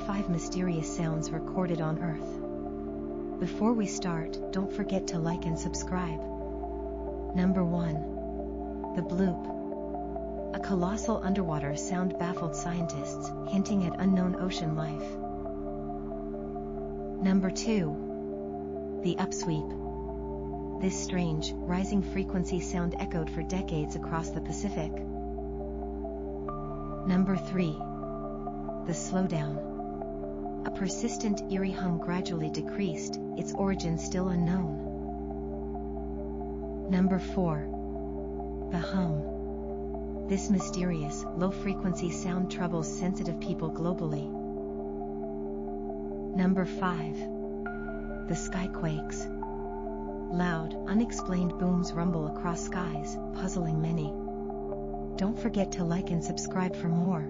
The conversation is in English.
5 mysterious sounds recorded on Earth. Before we start, don't forget to like and subscribe. Number 1. The bloop. A colossal underwater sound baffled scientists, hinting at unknown ocean life. Number 2. The upsweep. This strange, rising frequency sound echoed for decades across the Pacific. Number 3. The slowdown. A persistent, eerie hum gradually decreased, its origin still unknown. Number 4. The hum. This mysterious, low-frequency sound troubles sensitive people globally. Number 5. The skyquakes. Loud, unexplained booms rumble across skies, puzzling many. Don't forget to like and subscribe for more.